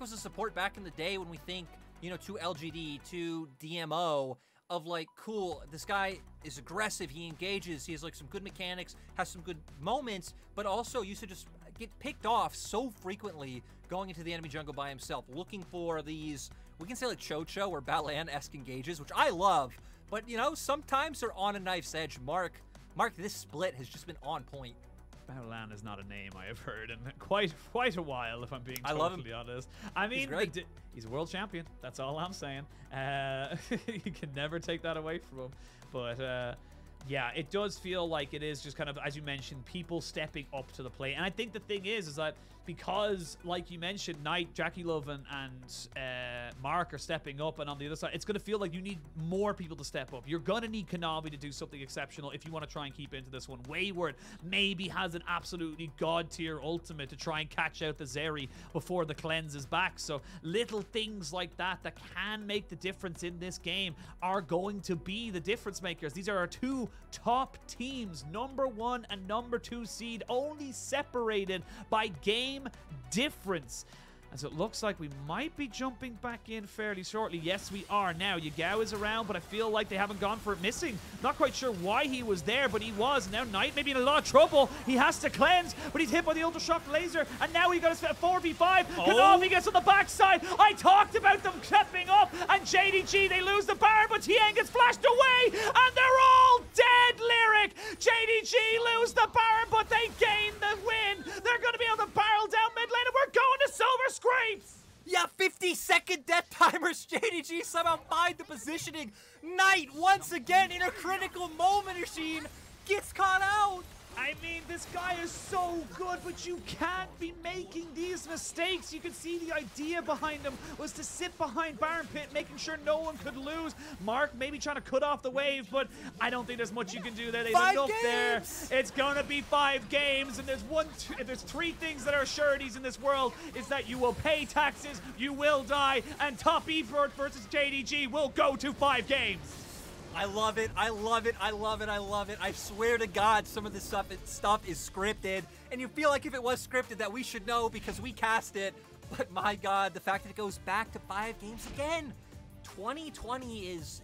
was a support back in the day, when we think, you know, to LGD, to DMO, of like, cool, this guy is aggressive, he engages, he has like some good mechanics, has some good moments, but also used to just get picked off so frequently going into the enemy jungle by himself, looking for these, we can say like Chocho or Balan-esque engages, which I love, but you know, sometimes they're on a knife's edge. Mark, this split has just been on point. Balan is not a name I have heard in quite a while, if I'm being totally honest. I mean, he's a world champion. That's all I'm saying. You can never take that away from him. But yeah, it does feel like it is just kind of, as you mentioned, people stepping up to the plate. And I think the thing is that because, like you mentioned, Knight, JackeyLove, and Mark are stepping up, and on the other side, it's going to feel like you need more people to step up. You're going to need Kanavi to do something exceptional if you want to try and keep into this one. Wayward maybe has an absolutely god-tier ultimate to try and catch out the Zeri before the cleanse is back. So little things like that that can make the difference in this game are going to be the difference makers. These are our two top teams, #1 and #2 seed, only separated by game difference. As it looks like we might be jumping back in fairly shortly. Yes, we are now. Yagao is around, but I feel like they haven't gone for it missing. Not quite sure why he was there, but he was. Now Knight maybe in a lot of trouble. He has to cleanse, but he's hit by the Ultra Shock Laser, and now he got a 4v5. Kanavi gets on the backside. I talked about them stepping up, and JDG, they lose the Baron, but Tian gets flashed away, and they're all dead, Lyric. JDG lose the Baron, but they gain the win. They're going to be able to barrel down mid lane, and we're going to Silver Scrapes! Yeah, 50-second death timers. JDG somehow find the positioning. Knight, once again, in a critical moment, Machine, gets caught out. I mean, this guy is so good, but you can't be making these mistakes. You can see the idea behind him was to sit behind Baron Pit, making sure no one could lose. Mark maybe trying to cut off the wave, but I don't think there's much you can do there. There's enough there. It's gonna be 5 games, and there's 3 things that are sureties in this world: is that you will pay taxes, you will die, and Top Esports versus JDG will go to 5 games. I love it. I love it. I love it. I love it. I swear to God, some of this stuff is scripted. And you feel like if it was scripted that we should know because we cast it. But my God, the fact that it goes back to 5 games again. 2020 is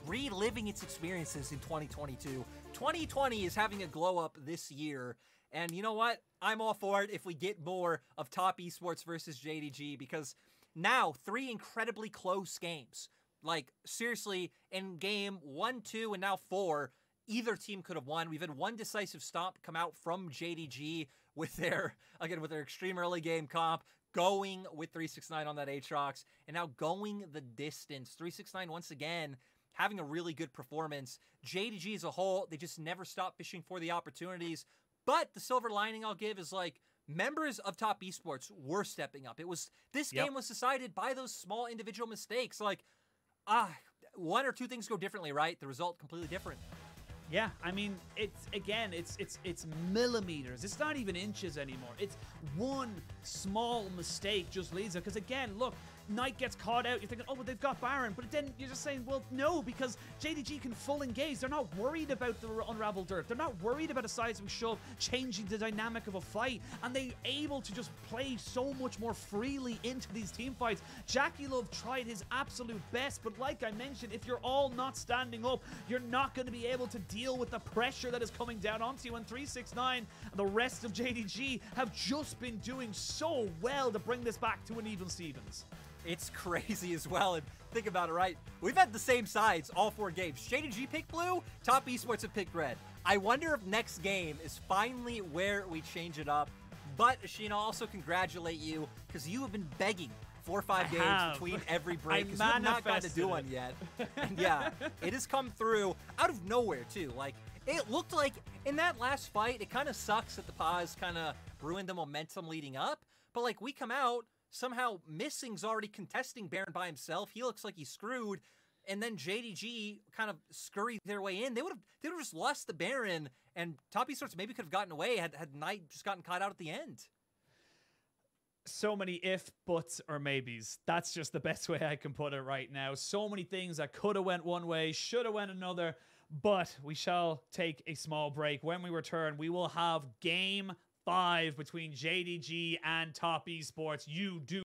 reliving its experiences in 2022. 2020 is having a glow up this year. And you know what? I'm all for it if we get more of Top Esports versus JDG, because now 3 incredibly close games. Like, seriously, in game 1, 2, and now 4, either team could have won. We've had one decisive stomp come out from JDG with their extreme early game comp, going with 369 on that Aatrox, and now going the distance. 369, once again, having a really good performance. JDG as a whole, they just never stop fishing for the opportunities. But the silver lining I'll give is, like, members of Top Esports were stepping up. This game was decided by those small individual mistakes. Like, 1 or 2 things go differently, right? The result completely different. Yeah, I mean, it's millimeters. It's not even inches anymore. It's one small mistake just leads it. Because again, look, Knight gets caught out. You're thinking, oh, well, they've got Baron. But then you're just saying, well, no, because JDG can full engage. They're not worried about the unraveled dirt. They're not worried about a seismic shove changing the dynamic of a fight. And they're able to just play so much more freely into these team fights. JackeyLove tried his absolute best. But like I mentioned, if you're all not standing up, you're not going to be able to deal with the pressure that is coming down onto you. And 369 and the rest of JDG have just been doing so well to bring this back to an even Stevens. It's crazy as well, and think about it, right? We've had the same sides all 4 games. JDG picked blue, Top Esports have picked red. I wonder if next game is finally where we change it up. But, Sheena, I'll also congratulate you, because you have been begging 4 or 5 games between every break, because you have not gotten to do one yet. And yeah, it has come through out of nowhere, too. Like, it looked like in that last fight, it kind of sucks that the pause kind of ruined the momentum leading up. But, like, we come out, somehow Missing's already contesting Baron by himself. He looks like he's screwed. And then JDG kind of scurried their way in. They would have just lost the Baron, and Top Esports maybe could have gotten away had Knight just gotten caught out at the end. So many if, buts, or maybes. That's just the best way I can put it right now. So many things that could have went one way, should have went another. But we shall take a small break. When we return, we will have Game 5 between JDG and Top Esports. You do